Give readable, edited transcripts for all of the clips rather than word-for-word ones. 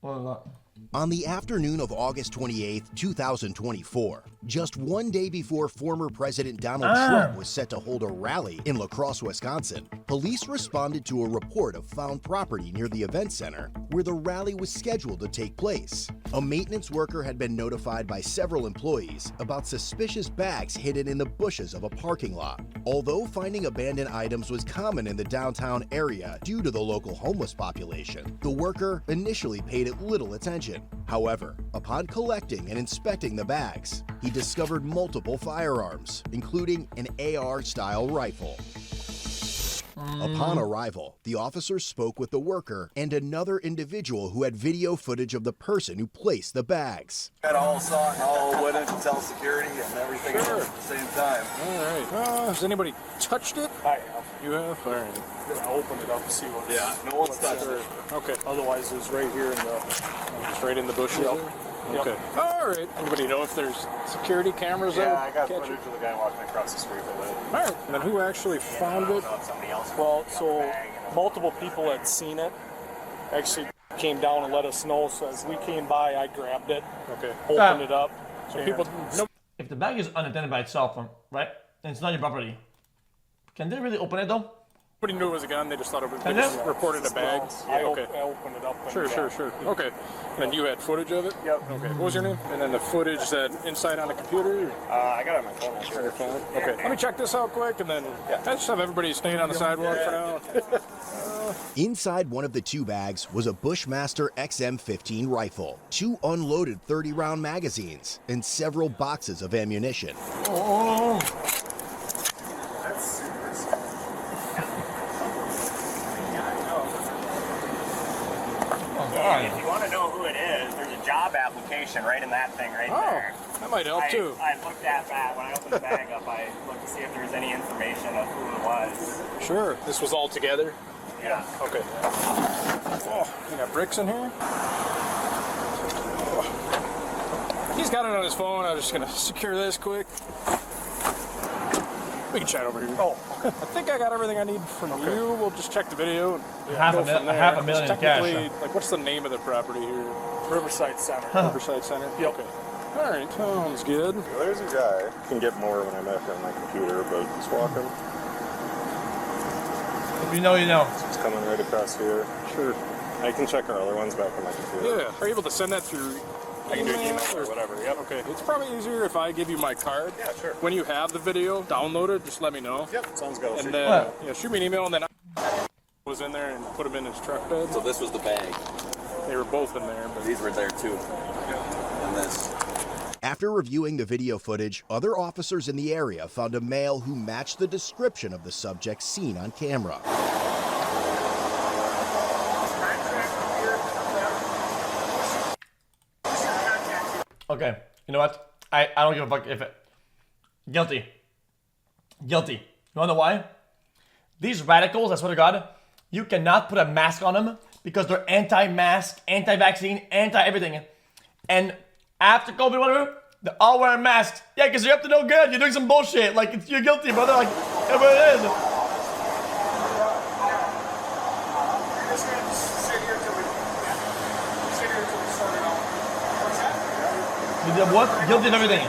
On the afternoon of August 28, 2024, just one day before former President Donald Trump was set to hold a rally in La Crosse, Wisconsin, police responded to a report of found property near the event center where the rally was scheduled to take place. A maintenance worker had been notified by several employees about suspicious bags hidden in the bushes of a parking lot. Although finding abandoned items was common in the downtown area due to the local homeless population, the worker initially paid it little attention. However, upon collecting and inspecting the bags, he discovered multiple firearms, including an AR-style rifle. Upon arrival, the officers spoke with the worker and another individual who had video footage of the person who placed the bags. Got all saw it and all went in to tell security and everything at the same time. All right. Has anybody touched it? I have. You have? All right. I'm gonna open it up and see what. Yeah, no one's touched it. Okay. Otherwise, it's right here in the. Just right in the bushes. Yep. There? Okay. All right. Anybody know if there's security cameras there? Yeah, I got footage of the guy walking across the street with it. All right. And then who actually found it? Well, so multiple people had seen it. Actually came down and let us know. So as we came by, I grabbed it. Okay. Opened it up. So people. No. If the bag is unattended by itself, right, and it's not your property, can they really open it though? Nobody knew it was a gun. They just thought it was. They just reported a bag. I Okay. opened it up. And Sure. Okay. And then you had footage of it? Yep. Okay. What was your name? And then the footage that inside on the computer? I got it on my phone. On your phone? Okay. Let me check this out quick, and then I just have everybody staying on the sidewalk for now. Inside one of the two bags was a Bushmaster XM15 rifle, 2 unloaded 30-round magazines, and several boxes of ammunition. Oh. If you want to know who it is, there's a job application right in that thing right there. That might help too. I looked at that when I opened the bag up. I looked to see if there was any information of who it was. Sure. This was all together? Yeah. Okay. Oh, you got bricks in here? Oh. He's got it on his phone. I'm just going to secure this quick. We can chat over here. Oh, I think I got everything I need from you. We'll just check the video. And Half a million in cash. Like, what's the name of the property here? Riverside Center. Riverside Center? Yep. Okay. All right. Sounds good. Well, there's a guy. I can get more when I'm back on my computer, but he's walking. If you know, you know. He's coming right across here. Sure. I can check our other ones back on my computer. Yeah. Are you able to send that through? I can do email or whatever. Yep. Okay. It's probably easier if I give you my card. Yeah, sure. When you have the video downloaded, just let me know. Yep. Sounds good. And then shoot me an email, and then I was in there and put them in his truck bed. So this was the bag. They were both in there, but These were there too. And this. After reviewing the video footage, other officers in the area found a male who matched the description of the subject seen on camera. Okay, you know what? I don't give a fuck if it. Guilty. You wanna know why? These radicals, I swear to God, you cannot put a mask on them because they're anti-mask, anti-vaccine, anti-everything. And after COVID, whatever, they're all wearing masks. Yeah, because you're up to no good. You're doing some bullshit. Like, you're guilty, brother. Like, that's what it is. You did what? Guilty of everything.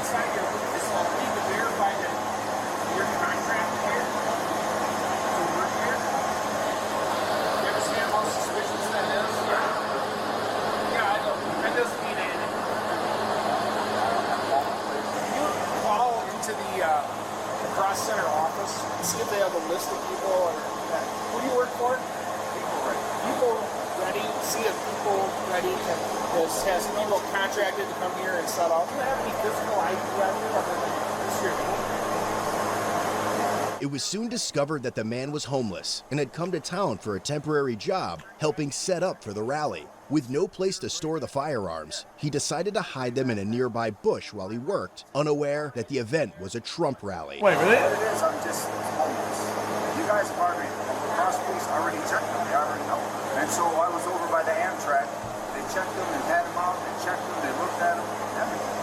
Center office and see if they have a list of people or who do you work for? People ready, see if people ready has people contracted to come here and set up. Do you have any physical ID on you other than this year? It was soon discovered that the man was homeless and had come to town for a temporary job helping set up for the rally. With no place to store the firearms, he decided to hide them in a nearby bush while he worked, unaware that the event was a Trump rally. Wait, really? What it is, I'm just homeless. You guys have already, the cross police already checked them, they already know. And so I was over by the Amtrak, they checked them and had them out, they checked them, they looked at them, everything.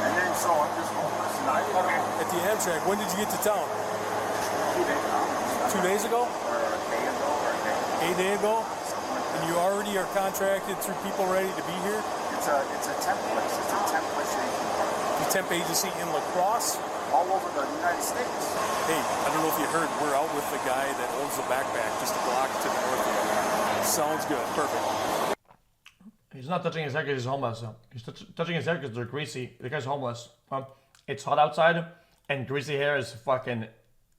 And then so I'm just homeless and I didn't know. At the Amtrak, when did you get to town? 2 days ago. 2 days ago? Or a day ago, or a day. A day ago? Something like that. And you already are contracted through people ready to be here? It's a temp place. It's a temp place. The temp agency in La Crosse? All over the United States. Hey, I don't know if you heard, we're out with the guy that owns the backpack just a block to the north of you. Sounds good. Perfect. He's not touching his hair because he's homeless. He's touching his hair because they're greasy. The guy's homeless. It's hot outside, and greasy hair is fucking...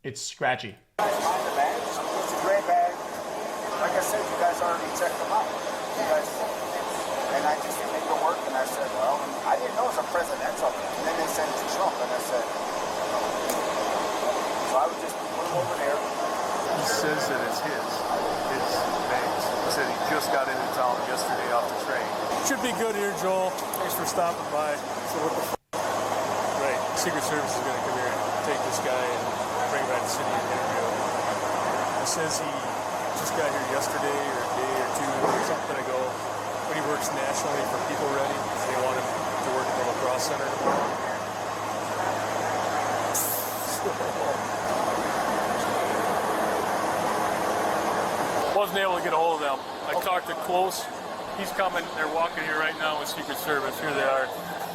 It's scratchy. Mind the bags. It's a gray bag. Like I said, you guys already checked them out. You guys, and I just made it work, and I said, well, I didn't know it was a presidential. And then they said it's Trump, and I said, so I would just put him over there. He says that it's his bags. He said he just got into town yesterday off the train. Should be good here, Joel. Thanks for stopping by. So what the Right, Secret Service is going to come here and take this guy and bring him back to the city and interview him. He says he just got here yesterday or a day or two or something ago, but he works nationally for People Ready. They want him to work at the La Crosse Center tomorrow. Wasn't able to get a hold of them. I talked to Close. He's coming. They're walking here right now with Secret Service. Here they are.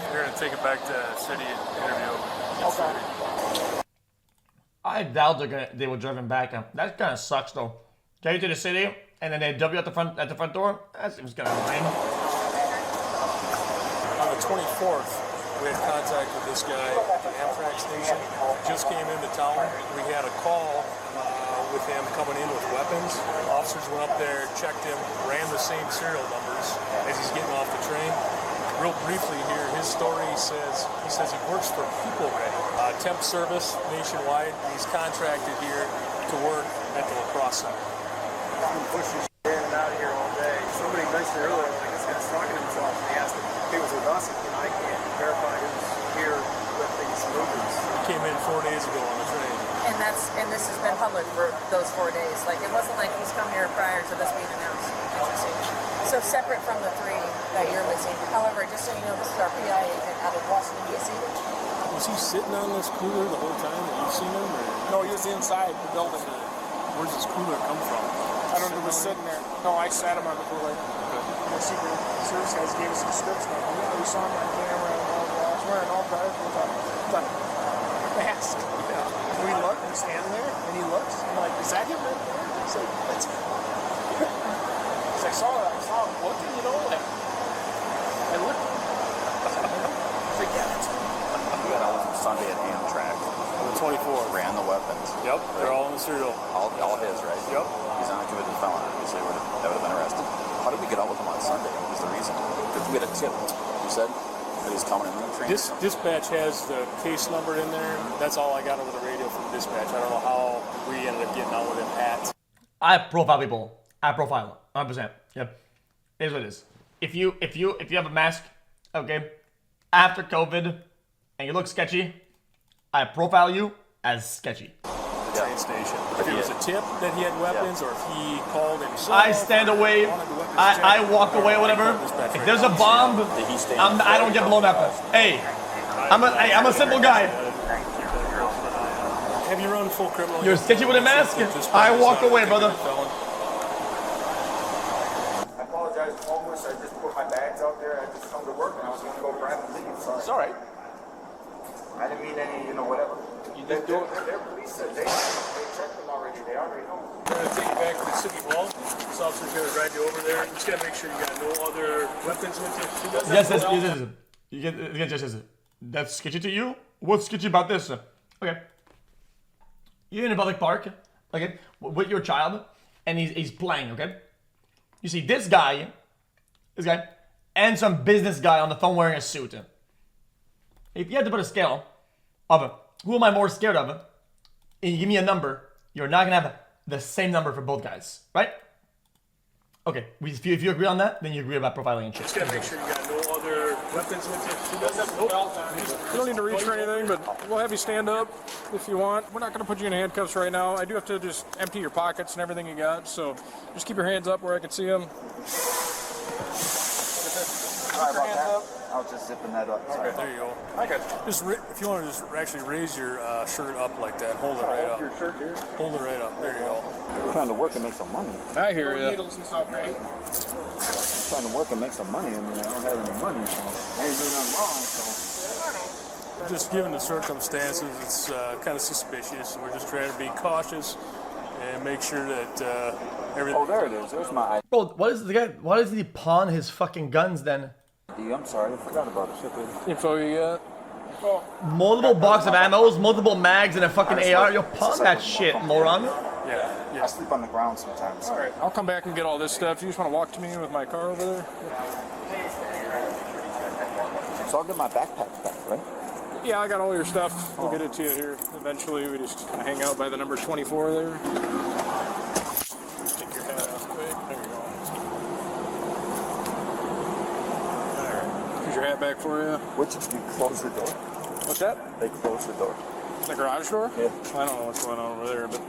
They're going to take him back to the city and interview him. Okay. I doubt they will drive him back. That kind of sucks though. Get you to the city and then they W at the front door. That seems kind of lame. On the 24th, we had contact with this guy at the Amtrak station. Just came into town. We had a call with him coming in with weapons. Officers went up there, checked him, ran the same serial numbers as he's getting off the train. Real briefly here, his story says he works for People Ready, temp service nationwide. He's contracted here to work at the La Crosse Center. Pushing in and out of here all day. Somebody mentioned earlier, like this guy's talking to himself, and he asked if he was with us, and I can't verify he was here with these movements. He came in 4 days ago on the train. And this has been public for those 4 days. Like, it wasn't like he's come here prior to this being announced. Interesting. So separate from the 3 that you're missing. However, just so you know, this is our PI agent out of Washington, D.C. Was he sitting on this cooler the whole time that you've seen him? Or? No, he was inside the building. Where's this cooler come from? I don't know. He was sitting there. No, I sat him on the cooler. The Secret Service guys gave us a description of him. Yeah, we saw him on camera and all that. He's wearing all dark with a mask. Yeah. We look, and he's standing there, and he looks, and I'm like, is that him right there? He's like, that's him. Because I saw him looking, you know, like, I looked. He's like, yeah, that's him. We got out with him Sunday at Amtrak. On the 24th. Ran the weapons. Yep, they're all in the serial. All his, right? Yep. He's not a convicted felon. Obviously, that would have been arrested. How did we get out with him on Sunday? What was the reason? Because we had a tip. You said that he's coming in the train. Dispatch has the case number in there. That's all I got over the radio from dispatch. I don't know how we ended up getting out with him at. I profile people. I profile 100%. Yep. Here's what it is. If you have a mask, okay, after COVID, and you look sketchy, I profile you as sketcy. The train station. If it was a tip that he had weapons, or if he called himself. I stand away. I walk away, whatever. If there's a bomb, I don't get blown up. Hey, I'm a simple guy. Have you run full criminal? You're sketchy with a mask? I walk away, brother. I apologize, I'm homeless. I just put my bags out there. I just come to work, and I was going to go grab and leave. Sorry. It's all right. I didn't mean any, whatever. Their police said they checked them already. They already know. We're going to take you back to the city hall. This officer's going to ride you over there. You just got to make sure you got no other weapons with you. Yes. Yes. That's sketchy to you? What's sketchy about this? Okay. You're in a public park, okay, with your child, and he's playing, okay? You see this guy, and some business guy on the phone wearing a suit. If you had to put a scale of who am I more scared of, and you give me a number, you're not gonna have the same number for both guys, right? Okay, if you agree on that, then you agree about profiling and shit. Just gotta make sure you got no other weapons with you. You don't need to reach for anything, but we'll have you stand up if you want. We're not going to put you in handcuffs right now. I do have to just empty your pockets and everything you got, so just keep your hands up where I can see them. Sorry about that. I was just zipping that up. Sorry. Okay, there you go. I got you. Just if you want to just actually raise your shirt up like that, hold it right up. Your shirt here. Hold it right up. There you go. I'm trying to work and make some money. I hear you. Needles and stuff, right? I'm trying to work and make some money. I mean, I don't have any money, so I ain't doing nothing wrong. So Just given the circumstances, it's kind of suspicious. We're just trying to be cautious and make sure that everything. oh, there it is. There's my Bro, what is the guy? Why does he pawn his fucking guns then? ID. I'm sorry, I forgot about the shit. Info you got? Multiple box of ammos, multiple mags, and a fucking AR. Yo, pawn that shit, moron. Yeah. I sleep on the ground sometimes. All right. I'll come back and get all this stuff. You just want to walk to me with my car over there? So I'll get my backpack back, right? Yeah, I got all your stuff. We'll get it to you here eventually. We just hang out by the number 24 there. Just take your hat off quick. There you go. All right. Here's your hat back for you. Which you close the door? What's that? They close the door. The garage door? Yeah. I don't know what's going on over there, but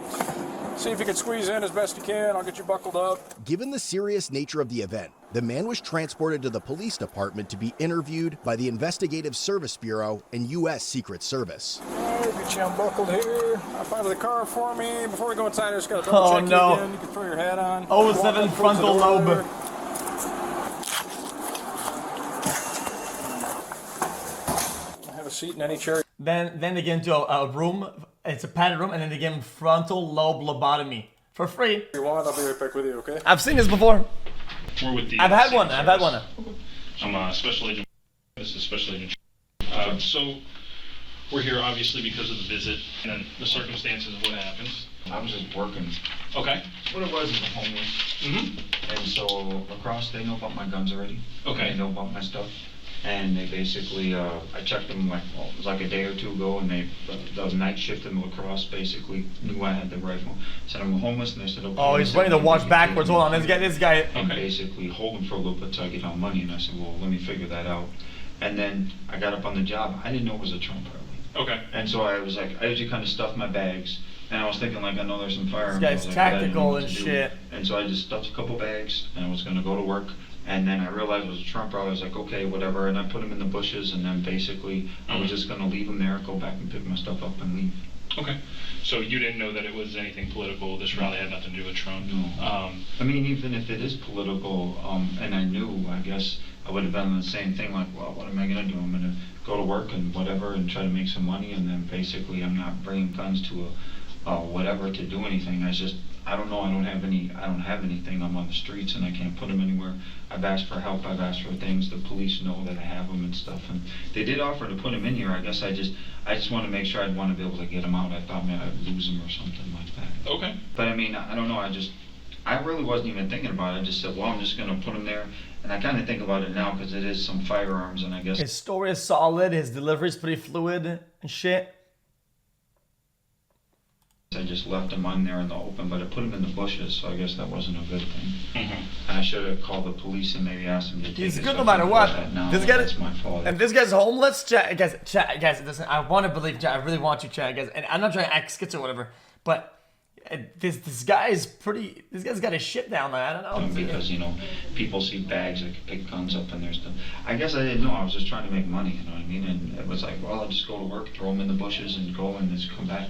see if you can squeeze in as best you can. I'll get you buckled up. Given the serious nature of the event, the man was transported to the police department to be interviewed by the Investigative Service Bureau and U.S. Secret Service. All right, get you unbuckled here. I'll find the car for me. Before we go inside, I just got to double check you again. You can throw your hat on. 07 frontal lobe. Have a seat in any chair. Then they get into a room. It's a padded room, and then they give him frontal lobe lobotomy for free. If you want, I'll be right back with you, okay? I've seen this before. We're with the I've had one. Secret I've had Service. one. I'm a special agent. This is special agent. So we're here obviously because of the visit and then the circumstances of what happened. I was just working. Okay. What it was a homeless. Mm-hmm. And so lacrosse, they know about my guns already. Okay. They know about my stuff. And they basically, I checked them it was like a day or two ago, and the night shift in lacrosse basically knew I had the rifle. Said I'm homeless, and they said, okay. Oh, he's ready to watch backwards. Hold on, this guy. And basically hold him for a little bit till I get all money, and I said, well, let me figure that out. And then I got up on the job. I didn't know it was a Trump rally. Okay. And so I was like, I usually kind of stuffed my bags, and I was thinking like, I know there's some firearms. This guy's I was like, but I didn't know tactical what and to do. shit. And so I just stuffed a couple bags, and I was gonna go to work. And then I realized it was a Trump rally. I was like, okay, whatever. And I put him in the bushes, and then basically I was just gonna leave him there, go back and pick my stuff up and leave. Okay. So you didn't know that it was anything political. This rally had nothing to do with Trump. No. I mean, even if it is political, and I knew, I guess I would have done the same thing. Like, well, what am I gonna do? I'm gonna go to work and whatever, and try to make some money. And then basically, I'm not bringing guns to a whatever to do anything. I don't know. I don't have anything. I'm on the streets, and I can't put them anywhere. I've asked for help. I've asked for things. The police know that I have them and stuff. And they did offer to put them in here. I guess I just want to make sure I'd want to be able to get them out. I thought maybe I'd lose them or something like that. Okay. But I mean, I don't know. I really wasn't even thinking about it. I just said, well, I'm just going to put them there. And I kind of think about it now because it is some firearms, and I guess His story is solid. His delivery is pretty fluid and shit. I just left them on there in the open, but I put them in the bushes, so I guess that wasn't a good thing. Mm-hmm. And I should have called the police and maybe asked them to take He's it, good so no I matter can what. put that now. This guy That's my fault. And this guy's homeless. Chat, guys. Listen, I want to believe. Chat, I really want you, chat, guys. And I'm not trying to act schizo or whatever, but this guy is pretty. This guy's got his shit down there. I don't know. Because people see bags, they can pick guns up, and there's stuff. I guess I didn't know. I was just trying to make money. You know what I mean? And it was like, well, I'll just go to work, throw them in the bushes, and go and just come back.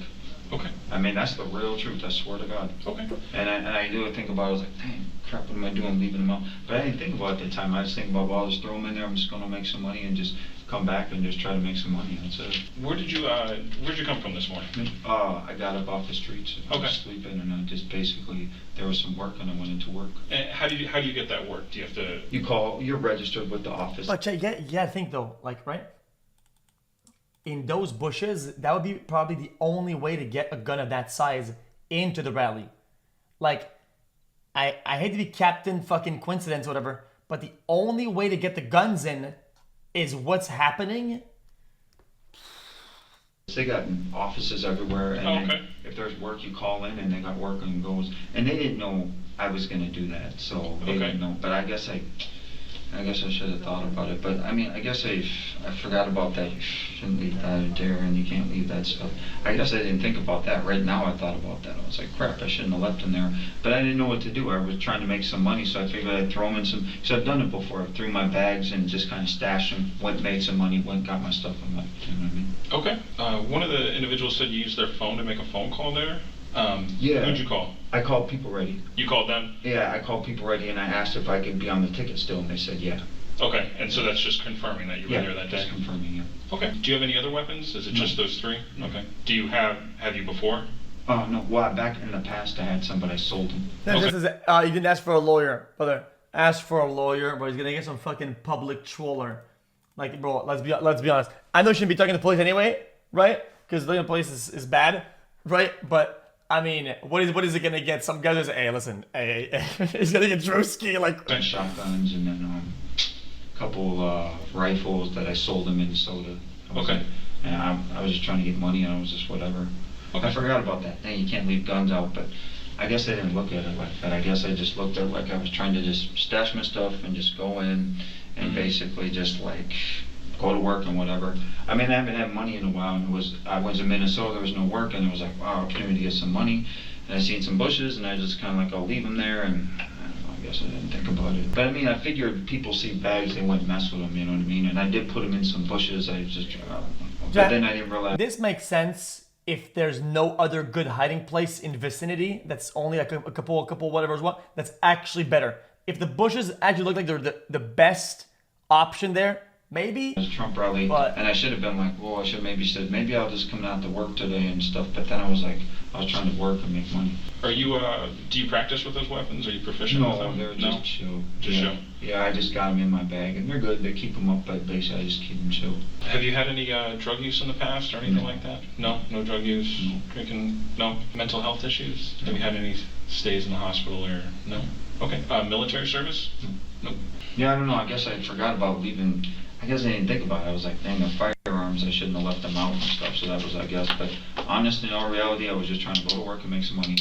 Okay. I mean, that's the real truth, I swear to God. Okay. And I do think about it, I was like, dang, crap, what am I doing, leaving them out? But I didn't think about it at the time. I just think about, well, I'll just throw them in there, I'm just going to make some money and just come back and just try to make some money. That's it. Where'd you come from this morning? I got up off the streets, I was sleeping, and I just basically, there was some work, and I went into work. And how do you get that work? Do you have to... You're registered with the office. But chat, yeah, think though, like, right? In those bushes, that would be probably the only way to get a gun of that size into the rally. Like, I hate to be Captain fucking Coincidence or whatever, but the only way to get the guns in is what's happening. They got offices everywhere, and if there's work, you call in, and they got work and goes. And they didn't know I was going to do that, so they didn't know. But I guess I guess I should have thought about it, but I mean, I guess I forgot about that. You shouldn't leave that there, and you can't leave that stuff. I guess I didn't think about that. Right now, I thought about that. I was like, crap, I shouldn't have left them there. But I didn't know what to do. I was trying to make some money, so I figured I'd throw them in some. Because I've done it before. I threw my bags and just kind of stashed them. Went, made some money. Went, got my stuff, and left. You know what I mean? Okay. One of the individuals said you used their phone to make a phone call there. Yeah. Who'd you call? I called People Ready. You called them? Yeah, I called People Ready, and I asked if I could be on the ticket still, and they said yeah. Okay, and so that's just confirming that you were there that day? just confirming, yeah. Okay. Do you have any other weapons? Is it just those three? Okay. Do you have you before? Oh, no. Well, back in the past, I had some, but I sold them. This is, you didn't ask for a lawyer, brother. Ask for a lawyer, but he's gonna get some fucking public troller. Like, bro, let's be honest. I know you shouldn't be talking to the police anyway, right? Because the police is bad, right? But I mean, what is it gonna get? Some guy just, hey, listen, hey, he's gonna get Drewski, like shotguns, and then a couple rifles that I sold in Minnesota. Okay. And I was just trying to get money, and I was just whatever. Okay. I forgot about that thing. You can't leave guns out, but I guess I didn't look at it like that. I guess I just looked at it like I was trying to just stash my stuff and just go in and basically just like go to work and whatever. I mean, I haven't had money in a while, and I was in Minnesota, there was no work, and it was like, wow, opportunity to get some money. And I seen some bushes, and I just kind of like, I'll leave them there, and I don't know, I guess I didn't think about it. But I mean, I figured people see bags, they wouldn't mess with them, you know what I mean? And I did put them in some bushes, I just, but then I didn't realize. This makes sense if there's no other good hiding place in vicinity that's only like a couple whatever's what, that's actually better. If the bushes actually look like they're the best option there, maybe. It was a Trump rally, and I should have been like, well, I should maybe said, maybe I'll just come out to work today and stuff, but then I was like, I was trying to work and make money. Are you, do you practice with those weapons? Are you proficient with them? No, they're just chill. Just yeah. chill? Yeah, I just got them in my bag, and they're good. They keep them up, but basically I just keep them chill. Have you had any drug use in the past or anything like that? No? No drug use? No. Drinking? No? Mental health issues? Have you had any stays in the hospital or no? Okay. Military service? No. Yeah, I don't know. I guess I forgot about leaving. I guess I didn't think about it. I was like, dang, the firearms, I shouldn't have left them out and stuff. So that was, I guess. But honestly, in all reality, I was just trying to go to work and make some money,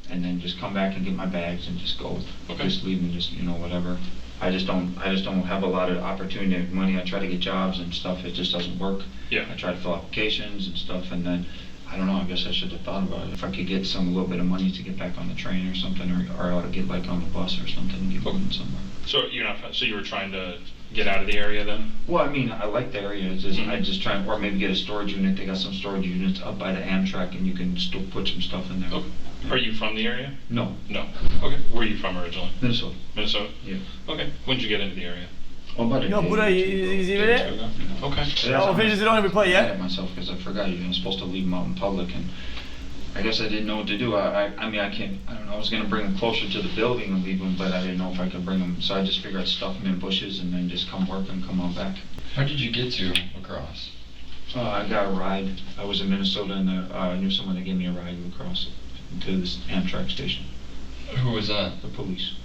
and then just come back and get my bags and just go. Okay. Just leave and just, you know, whatever. I just don't have a lot of opportunity to make money. I try to get jobs and stuff. It just doesn't work. Yeah. I try to fill applications and stuff, and then I don't know. I guess I should have thought about it. If I could get a little bit of money to get back on the train or something, or I ought to get like on the bus or something and get moving somewhere. So so you were trying to get out of the area then? Well, I mean, I like the area. It's just, I just try, or maybe get a storage unit. They got some storage units up by the Amtrak, and you can still put some stuff in there. Okay. Are you from the area? No. No. Okay. Where are you from originally? Minnesota. Minnesota? Yeah. Okay. When did you get into the area? Oh, about a No, day. Buddha, is he ready? Okay. Oh, fishes don't even play I yet? myself because I forgot you're supposed to leave them out in public, and I guess I didn't know what to do. I mean, I don't know. I was gonna bring them closer to the building and leave them, but I didn't know if I could bring them. So I just figured I'd stuff them in bushes and then just come work and come on back. How did you get to lacrosse? I got a ride. I was in Minnesota, and I knew someone that gave me a ride across to this Amtrak station. Who was that? The police.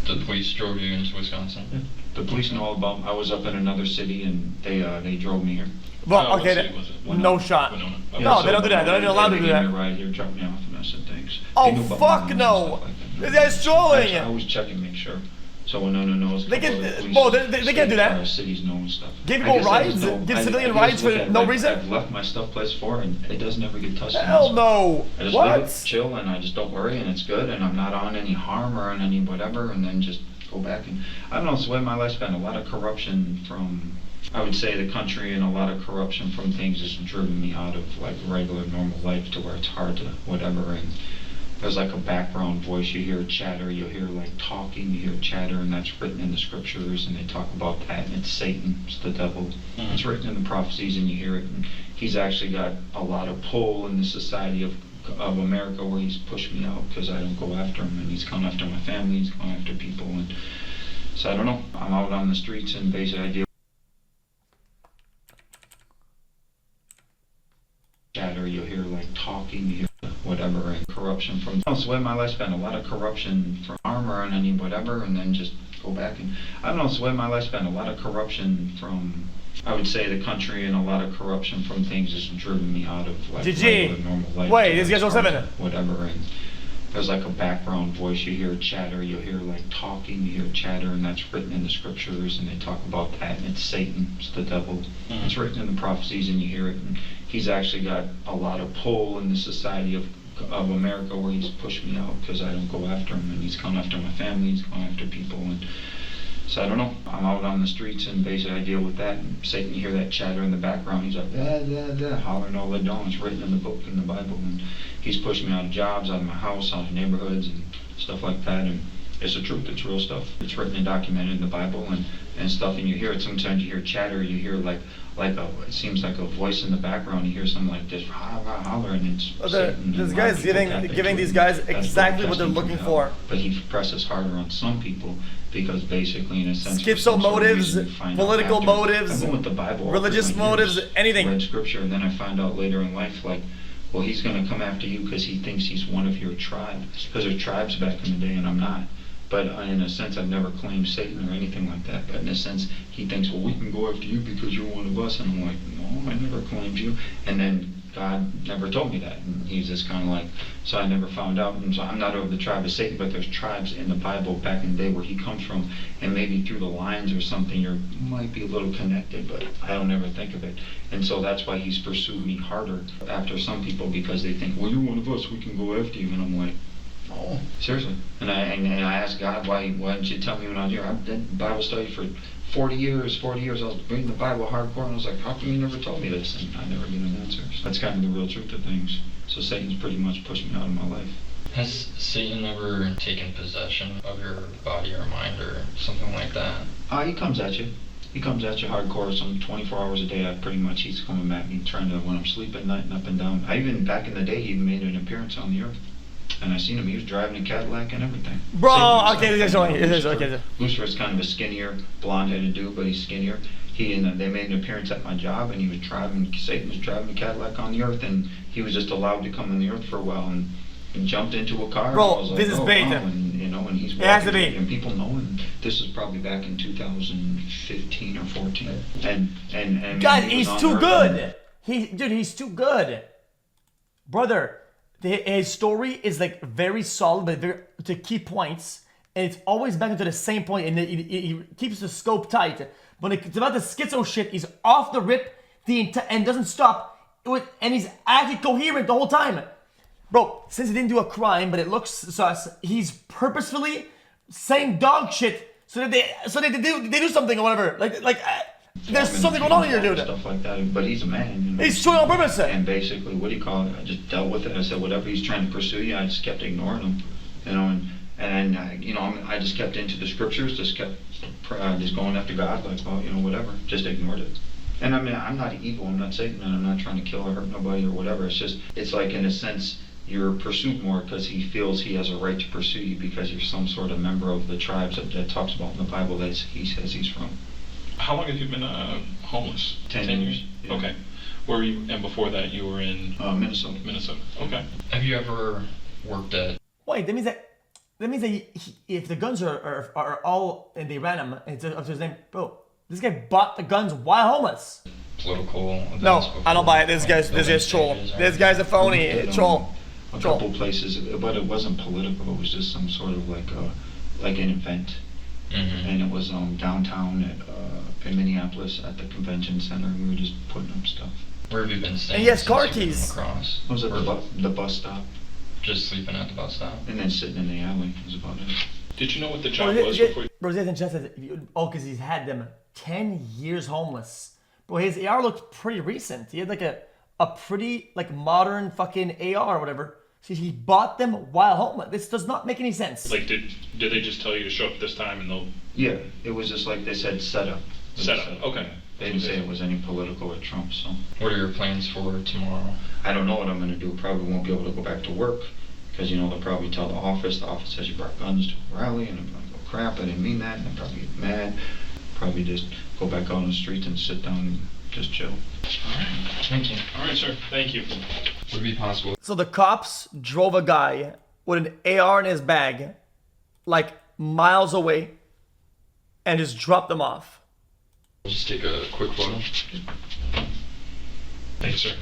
The police drove you into Wisconsin? Yeah. The police know all about. I was up in another city, and they drove me here. Well, okay, no shot. Winona. Yeah, No, so they don't do that. They're not even allowed to do They gave me a that. ride here, dropped me off, and I said thanks. Oh, They knew about fuck my name no. and stuff like that. This guy's trolling. I always check and make sure. So when no one knows, They can- couple of the Bo, police they can't do that. Cities know and stuff. Give I people guess I rides? just know- Give I civilian just rides look for at it no like reason? I've left my stuff place before, and it does never get touched. Hell no. I just What? live it, chill, and I just don't worry, and it's good, and I'm not on any harm or on any whatever, and then just go back and I don't know. It's the way my life's been. A lot of corruption from, I would say, the country, and a lot of corruption from things has driven me out of like regular normal life to where it's hard to whatever. And there's like a background voice. You hear chatter. You hear like talking. You hear chatter, and that's written in the scriptures, and they talk about that, and it's Satan. It's the devil. It's written in the prophecies, and you hear it. And he's actually got a lot of pull in the society of America, where he's pushed me out because I don't go after him, and he's gone after my family. He's gone after people, and so I don't know. I'm out on the streets, and basically I deal. Chatter, you'll hear like talking, you hear whatever, and corruption from. That's the way my life's been. A lot of corruption from armor and any whatever, and then just go back and I don't know. It's the way my life's been. A lot of corruption from, I would say, the country, and a lot of corruption from things has driven me out of like GG. regular normal life. Wait, to this where guy's it's hard 07. to whatever, and there's like a background voice. You hear chatter, you hear like talking, you hear chatter, and that's written in the scriptures, and they talk about that, and it's Satan, it's the devil. It's written in the prophecies, and you hear it. And he's actually got a lot of pull in the society of America, where he's pushed me out because I don't go after him, and he's gone after my family, he's gone after people, and so I don't know. I'm out on the streets, and basically I deal with that. And Satan, you hear that chatter in the background. He's like, blah, blah, blah, hollering all the dawn. It's written in the book, in the Bible. And he's pushing me out of jobs, out of my house, out of neighborhoods, and stuff like that. And it's the truth. It's real stuff. It's written and documented in the Bible and stuff. And you hear it. Sometimes you hear chatter. You hear like it seems like a voice in the background. You hear something like this, holler, and it's Satan. This guy's giving these guys exactly what they're looking for. But he presses harder on some people. Because basically, in a sense, schizo motives, political motives, with the Bible, religious motives, anything. Read scripture, and then I find out later in life, like, well, he's going to come after you because he thinks he's one of your tribe. Because there's tribes back in the day, and I'm not. But in a sense, I've never claimed Satan or anything like that. But in a sense, he thinks, well, we can go after you because you're one of us. And I'm like, no, I never claimed you. And then God never told me that. And he's just kind of like, so I never found out. And so I'm not of the tribe of Satan, but there's tribes in the Bible back in the day where he comes from. And maybe through the lines or something, you might be a little connected, but I don't ever think of it. And so that's why he's pursued me harder after some people, because they think, well, you're one of us, we can go after you. And I'm like, oh, seriously. And I asked God, why didn't you tell me when I was here? I did Bible study for 40 years. I was reading the Bible hardcore, and I was like, how come you never told me this? And I never get an answer. So that's kind of the real truth of things. So Satan's pretty much pushed me out of my life. Has Satan ever taken possession of your body or mind or something like that? He comes at you. He comes at you hardcore, some 24 hours a day. He's coming at me, trying to, when I'm sleeping at night and up and down. Back in the day, he even made an appearance on the earth. And I seen him. He was driving a Cadillac and everything. Bro, okay, this is okay. Lucifer's kind of a skinnier, blonde-headed dude, but he's skinnier. They made an appearance at my job, and Satan was driving a Cadillac on the earth, and he was just allowed to come on the earth for a while, and jumped into a car. Bro, and I was like, this is bait. Wow, and he's walking, it has to be. And people know, and this is probably back in 2015 or 14. And God, he's too good. He's too good, brother. His story is like very solid, but very to key points, and it's always back into the same point, and he keeps the scope tight. When it's about the schizo shit, he's off the rip and doesn't stop, and he's actually coherent the whole time. Bro, since he didn't do a crime, but it looks sus, he's purposefully saying dog shit so that they do something or whatever. There's something going on here, dude. Stuff like that, but he's a man. He's doing on purpose. And basically, what do you call it? I just dealt with it. I said, whatever he's trying to pursue you, I just kept ignoring him, I just kept into the scriptures, just kept just going after God, like, well, whatever, just ignored it. And I mean, I'm not evil. I'm not Satan, and I'm not trying to kill or hurt nobody or whatever. It's like, in a sense, you're pursued more because he feels he has a right to pursue you because you're some sort of member of the tribes that talks about in the Bible that he says he's from. How long have you been homeless? 10 years. Yeah. Okay. Where were you? And before that, you were in Minnesota. Minnesota. Okay. Have you ever worked at? Wait, that means that if the guns are all and they ran him, and it's up to his name, bro. This guy bought the guns while homeless. Political. No, I don't buy it. This guy's troll. This guy's a phony troll. A couple places, but it wasn't political. It was just some sort of like an event. Mm-hmm. And it was downtown in Minneapolis at the convention center, and we were just putting up stuff. Where have you been staying? And he has car keys. Across? I was at the bus stop. Just sleeping at the bus stop? And then sitting in the alley was about it. Did you know what the job was before you... Bro, because he's had them 10 years homeless. Bro, his AR looked pretty recent. He had like a pretty like modern fucking AR or whatever. See, he bought them while homeless. This does not make any sense. Like, did they just tell you to show up this time and they'll... Yeah, it was just like they said, set up. Okay. They didn't say it was any political or Trump, so... What are your plans for tomorrow? I don't know what I'm going to do. Probably won't be able to go back to work because, they'll probably tell the office says you brought guns to a rally, and I'm like, oh crap, I didn't mean that, and I'll probably get mad. Probably just go back out on the street and sit down and just chill. All right. Thank you. All right, sir. Thank you. Would it be possible? So the cops drove a guy with an AR in his bag, like miles away, and just dropped them off. I'll just take a quick photo. Thanks, sir.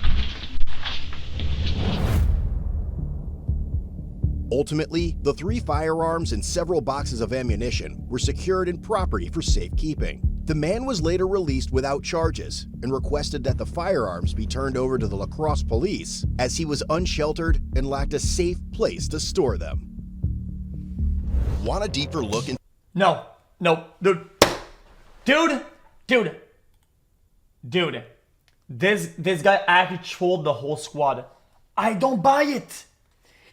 Ultimately, the 3 firearms and several boxes of ammunition were secured in property for safekeeping. The man was later released without charges and requested that the firearms be turned over to the La Crosse police as he was unsheltered and lacked a safe place to store them. Want a deeper look in? No, dude. This guy actually trolled the whole squad. I don't buy it.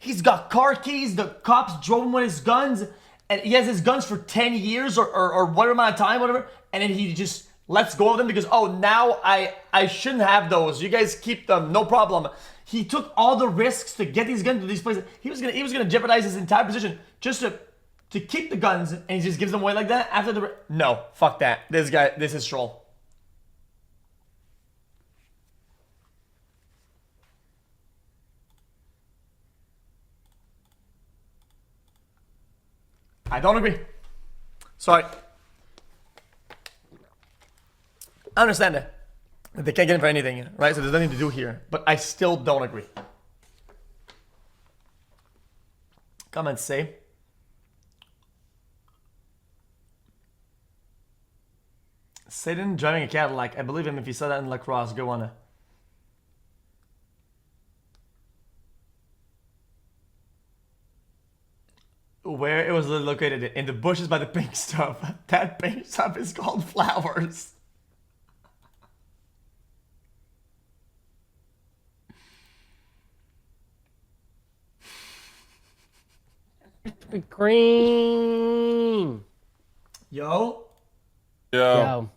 He's got car keys, the cops drove him with his guns, and he has his guns for 10 years or whatever amount of time, whatever, and then he just lets go of them because, oh, now I shouldn't have those. You guys keep them, no problem. He took all the risks to get these guns to these places. He was gonna jeopardize his entire position just to keep the guns, and he just gives them away like that after the... No, fuck that. This is troll. I don't agree. Sorry. I understand that they can't get him for anything, right? So there's nothing to do here. But I still don't agree. Comments say... Satan driving a Cadillac. I believe him if he saw that in La Crosse. Go on. Where it was located in the bushes by the pink stuff. That pink stuff is called flowers. Green. Yo. Yo.